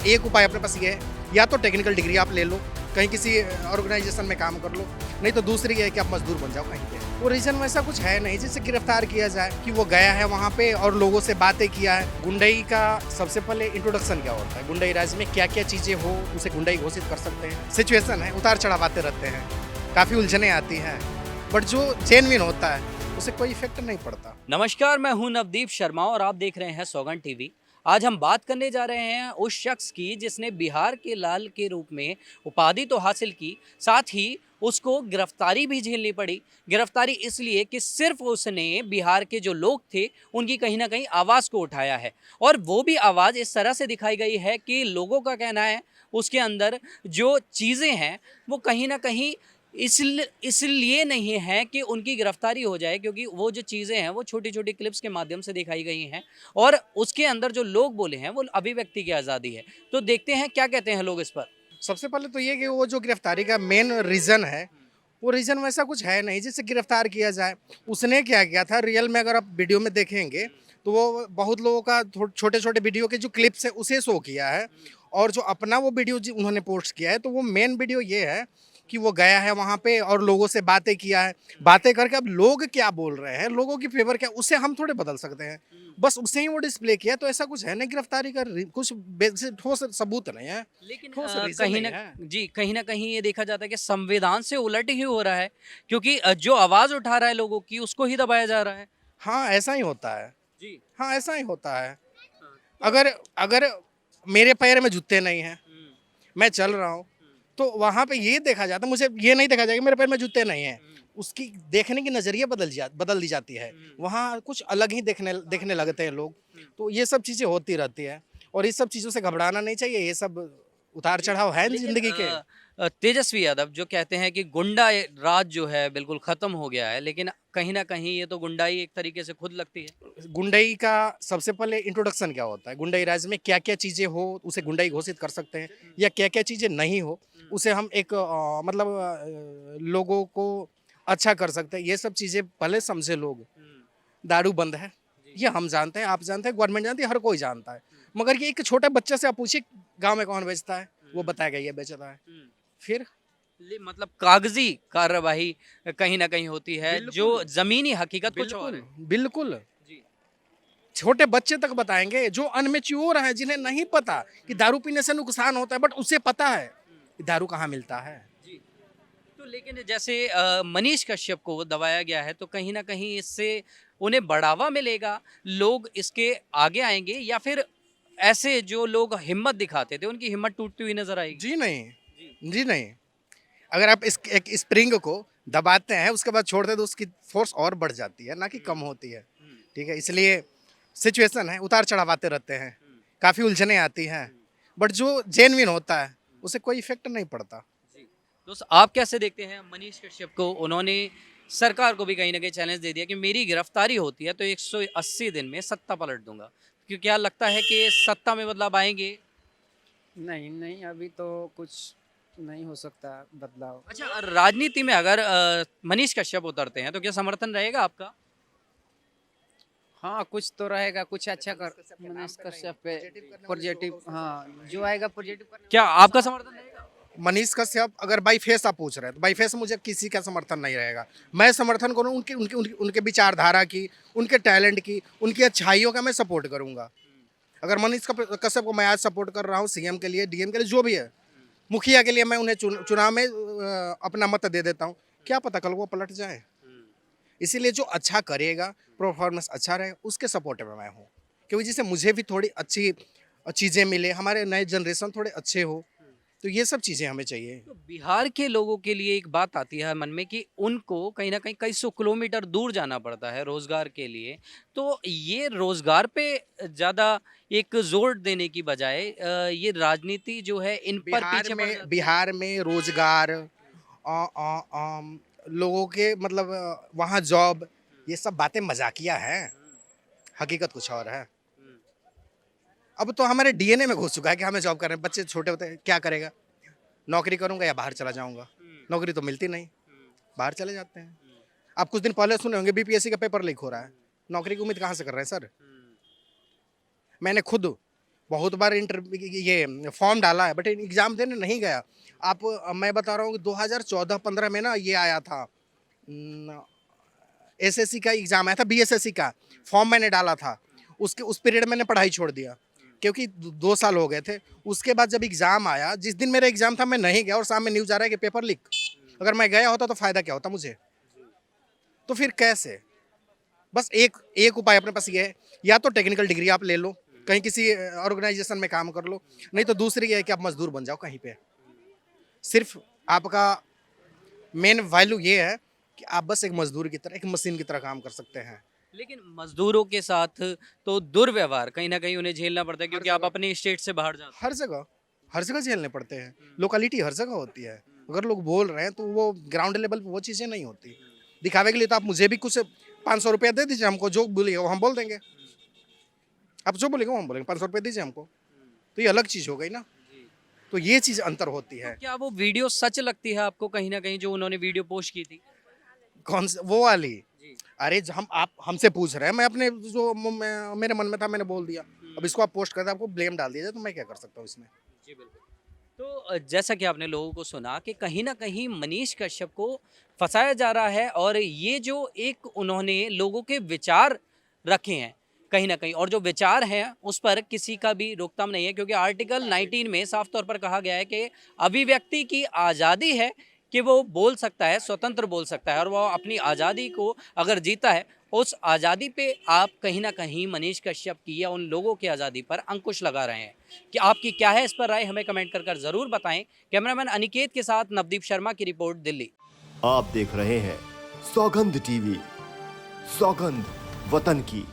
एक उपाय अपने पास ये है, या तो टेक्निकल डिग्री आप ले लो, कहीं किसी ऑर्गेनाइजेशन में काम कर लो, नहीं तो दूसरी ये है कि आप मजदूर बन जाओ कहीं पे। वो रीज़न वैसा कुछ है नहीं जिससे गिरफ्तार किया जाए कि वो गया है वहाँ पे और लोगों से बातें किया है। गुंडई का सबसे पहले इंट्रोडक्शन क्या होता है, गुंडई राज में क्या क्या चीज़ें हो उसे गुंडई घोषित कर सकते हैं। सिचुएशन है, उतार चढ़ाव आते रहते हैं, काफ़ी उलझने आती हैं, बट जो जेन्युइन होता है उसे कोई इफेक्ट नहीं पड़ता। नमस्कार, मैं हूं नवदीप शर्मा और आप देख रहे हैं सौगंध टीवी। आज हम बात करने जा रहे हैं उस शख्स की जिसने बिहार के लाल के रूप में उपाधि तो हासिल की, साथ ही उसको गिरफ्तारी भी झेलनी पड़ी। गिरफ्तारी इसलिए कि सिर्फ उसने बिहार के जो लोग थे उनकी कहीं ना कहीं आवाज़ को उठाया है, और वो भी आवाज़ इस तरह से दिखाई गई है कि लोगों का कहना है उसके अंदर जो चीज़ें हैं वो कहीं ना कहीं इसलिए नहीं है कि उनकी गिरफ्तारी हो जाए, क्योंकि वो जो चीज़ें हैं वो छोटी-छोटी क्लिप्स के माध्यम से दिखाई गई हैं, और उसके अंदर जो लोग बोले हैं वो अभिव्यक्ति की आज़ादी है। तो देखते हैं क्या कहते हैं लोग इस पर। सबसे पहले तो ये कि वो जो गिरफ्तारी का मेन रीज़न है, वो रीज़न वैसा कुछ है नहीं जिससे गिरफ्तार किया जाए। उसने क्या किया था रियल में, अगर आप वीडियो में देखेंगे तो वो बहुत लोगों का छोटे-छोटे वीडियो के जो क्लिप्स है उसे शो किया है, और जो अपना वो वीडियो उन्होंने पोस्ट किया है, तो वो मेन वीडियो ये है कि वो गया है वहाँ पे और लोगों से बातें किया है। बातें करके अब लोग क्या बोल रहे हैं, लोगों की फेवर क्या, उसे हम थोड़े बदल सकते हैं। बस उसे ही वो डिस्प्ले किया, तो ऐसा कुछ है नहीं गिरफ्तारी का कुछ ठोस सबूत नहीं है, लेकिन ठोस रीज़न कहीं नहीं न है। जी, कहीं न कहीं ये देखा जाता है कि संविधान से उलट ही हो रहा है, क्योंकि जो आवाज़ उठा रहा है लोगों की उसको ही दबाया जा रहा है। हाँ, ऐसा ही होता है। जी। हाँ, ऐसा ही होता है। हाँ, तो अगर अगर मेरे पैर में जूते नहीं हैं, हुँ, मैं चल रहा हूँ, हुँ, तो वहाँ पे ये देखा जाता है, मुझे ये नहीं देखा जाएगा मेरे पैर में जूते नहीं हैं। हुँ, उसकी देखने की नज़रिया बदल दी जाती है। हुँ, वहाँ कुछ अलग ही देखने देखने लगते हैं लोग। हुँ। तो ये सब चीज़ें होती रहती हैं, और ये सब चीज़ों से घबराना नहीं चाहिए। ये सब जी, उतार-चढ़ाव है लेकिन ज़िंदगी के। तेजस्वी यादव जो कहते हैं कि गुंडा राज जो है बिल्कुल खत्म हो गया है, लेकिन कहीं न कहीं ये तो गुंडाई एक तरीके से खुद लगती है। गुंडई का सबसे पहले इंट्रोडक्शन क्या होता है, गुंडई राज में क्या क्या चीज़ें हो उसे गुंडई घोषित कर सकते हैं, हुँ, या क्या क्या चीज़ें नहीं हो हुँ, उसे हम एक मतलब लोगों को अच्छा कर सकते हैं। ये सब चीज़ें पहले समझे लोग। हुँ, दारू बंद है, जी, ये हम जानते हैं, आप जानते हैं, गवर्नमेंट जानती है, हर कोई जानता है। हुँ, मगर ये एक छोटे बच्चे से आप पूछिए गांव में कौन बेचता है, वो हुँ, बताएगा ये बेचता है। हुँ। फिर मतलब कागज़ी कार्रवाई कहीं न कहीं होती है, बिल्कुल, जो ज़मीनी हकीकत कुछ और बिल्कुल, है। बिल्कुल। जी। छोटे बच्चे तक बताएँगे, जो अनमैच्योर हैं, जिन्हें नहीं पता कि हुँ, दारू पीने से नुकसान होता है, बट उसे पता है हुँ, कि दारू कहाँ मिलता है। जी। तो लेकिन जैसे मनीष कश्यप को दबाया गया है, तो कहीं न कहीं इससे उन्हें बढ़ावा मिलेगा, लोग इसके आगे आएँगे, या फिर ऐसे जो लोग हिम्मत दिखाते थे, उनकी हिम्मत टूटती हुई नज़र आएगी? जी नहीं, जी। जी नहीं। अगर आप इस एक स्प्रिंग को दबाते हैं, उसके बाद छोड़ दें, तो उसकी फ़ोर्स और बढ़ जाती है, ना कि हुँ, कम होती है। हुँ, ठीक है? इसलिए सिचुएशन है, उतार-चढ़ाव आते रहते हैं, हुँ, काफ़ी उलझनें आती हैं, हुँ, बट जो जेन्युइन होता है, हुँ। उसे कोई इफ़ेक्ट नहीं पड़ता। जी। तो आप कैसे देखते हैं मनीष कश्यप को? उन्होंने सरकार को भी कहीं न कहीं चैलेंज दे दिया कि मेरी गिरफ्तारी होती है तो 180 दिन में सत्ता पलट दूँगा। क्यों क्या लगता है कि सत्ता में बदलाव आएँगे? नहीं, नहीं, अभी तो कुछ नहीं हो सकता बदलाव। अच्छा, राजनीति में अगर मनीष कश्यप उतरते हैं तो क्या समर्थन रहेगा आपका? हाँ, कुछ तो रहेगा, कुछ अरे अच्छा मनीष कर कश्यप के नाम मनीष पे नहीं, कश्यप पे पॉजिटिव करने वाले लोगों का पॉजिटिव, उसमें हाँ, समर्थन जो रहेगा। आएगा पॉजिटिव करने क्या वाला आपका समर्थन रहेगा? मनीष कश्यप अगर बाई फेस आप पूछ रहे हैं, तो बाई फेस मुझे किसी का समर्थन नहीं रहेगा। मैं समर्थन करूँ उनकी उनकी उनकी उनके विचारधारा की, उनके टैलेंट की, उनकी अच्छाइयों का मैं सपोर्ट करूँगा। हुँ, अगर मनीष कश्यप को मैं आज सपोर्ट कर रहा हूँ, सीएम के लिए, डीएम के लिए, जो भी है, हुँ, मुखिया के लिए मैं उन्हें चुनाव में अपना मत दे देता हूँ। हुँ, क्या पता कल वो पलट जाए। हुँ, इसीलिए जो अच्छा करेगा, परफॉर्मेंस अच्छा रहे, उसके सपोर्ट में मैं हूँ। क्योंकि जिससे मुझे भी थोड़ी अच्छी चीज़ें मिले, हमारे नए जनरेशन थोड़े अच्छे हो, हुँ। तो ये सब चीज़ें हमें चाहिए। तो बिहार के लोगों के लिए एक बात आती है मन में कि उनको कहीं न कहीं कई सौ किलोमीटर दूर जाना पड़ता है रोज़गार के लिए। तो ये रोज़गार पे ज़्यादा एक ज़ोर देने की बजाय ये राजनीति जो है इन पर पीछे पड़ जाती है। बिहार में रोज़गार, हुँ, लोगों के मतलब वहाँ जॉब, हुँ, ये सब बातें मज़ाकिया हैं, हुँ, हकीकत कुछ और है। हुँ, अब तो हमारे डीएनए में घुस चुका है कि हमें जॉब करना है। बच्चे छोटे होते हैं, क्या करेगा? नौकरी करूँगा या बाहर चला जाऊँगा। हुँ, नौकरी तो मिलती नहीं, हुँ, बाहर चले जाते हैं। हुँ, आप कुछ दिन पहले सुने होंगे बीपीएससी का पेपर लीक हो रहा है। हुँ, नौकरी की उम्मीद कहाँ से कर रहे हैं सर? हुँ, मैंने खुद बहुत बार इंटरव्यू ये फॉर्म डाला है, बट एग्ज़ाम देने नहीं गया। आप मैं बता रहा हूँ कि 2014-15 में ना ये आया था, एसएससी का एग्ज़ाम आया था, बीएसएससी का फॉर्म मैंने डाला था। उसके उस पीरियड मैंने पढ़ाई छोड़ दिया क्योंकि 2 साल हो गए थे। उसके बाद जब एग्ज़ाम आया, जिस दिन मेरा एग्ज़ाम था मैं नहीं गया और सामने न्यूज़ आ रहा है कि पेपर लीक। अगर मैं गया होता तो फ़ायदा क्या होता मुझे? तो फिर कैसे? बस एक एक उपाय अपने पास ये है, या तो टेक्निकल डिग्री आप ले लो, कहीं किसी ऑर्गेनाइजेशन में काम कर लो, नहीं तो दूसरी ये है कि आप मज़दूर बन जाओ कहीं पे। सिर्फ़ आपका मेन वैल्यू ये है कि आप बस एक मज़दूर की तरह, एक मशीन की तरह काम कर सकते हैं। लेकिन मजदूरों के साथ तो दुर्व्यवहार कहीं ना कहीं उन्हें झेलना पड़ता है, क्योंकि आप जगह। अपने स्टेट से बाहर जाते हर जगह झेलने पड़ते हैं। लोकेलिटी हर जगह होती है। अगर लोग बोल रहे हैं तो वो ग्राउंड लेवल पे वो चीज़ें नहीं होती। दिखावे के लिए तो आप मुझे भी कुछ 500 रुपया दे दीजिए हमको, जो बोलिएगा वो हम बोल देंगे। आप जो बोलेंगे वो हम बोलेंगे, 500 रुपये दीजिए हमको। तो ये अलग चीज़ हो गई ना। हैं। तो ये चीज़ अंतर होती तो है। क्या वो वीडियो सच लगती है आपको कहीं ना कहीं, जो उन्होंने वीडियो पोस्ट की थी? कौन सी वो वाली? जी। अरे ज हम आप हमसे पूछ रहे हैं, मैं अपने जो मेरे मन में था मैंने बोल दिया। अब इसको आप पोस्ट कर दें, आपको ब्लेम डाल दिया जाए तो मैं क्या कर सकता हूँ इसमें? जी बिल्कुल। तो जैसा कि आपने लोगों को सुना कि कहीं न कहीं मनीष कश्यप को फँसाया जा रहा है, और ये जो एक उन्होंने लोगों के विचार रखे हैं कहीं न कहीं, और जो विचार हैं उस पर किसी का भी रोकथाम नहीं है, क्योंकि आर्टिकल 19 में साफ तौर पर कहा गया है कि अभिव्यक्ति की आज़ादी है कि वो बोल सकता है, स्वतंत्र बोल सकता है, और वो अपनी आज़ादी को अगर जीता है, उस आज़ादी पे आप कहीं न कहीं मनीष कश्यप की या उन लोगों की आज़ादी पर अंकुश लगा रहे हैं। कि आपकी क्या है इस पर राय, हमें कमेंट कर ज़रूर बताएं। कैमरामैन अनिकेत के साथ नवदीप शर्मा की रिपोर्ट, दिल्ली। आप देख रहे हैं सौगंध टीवी, सौगंध वतन की।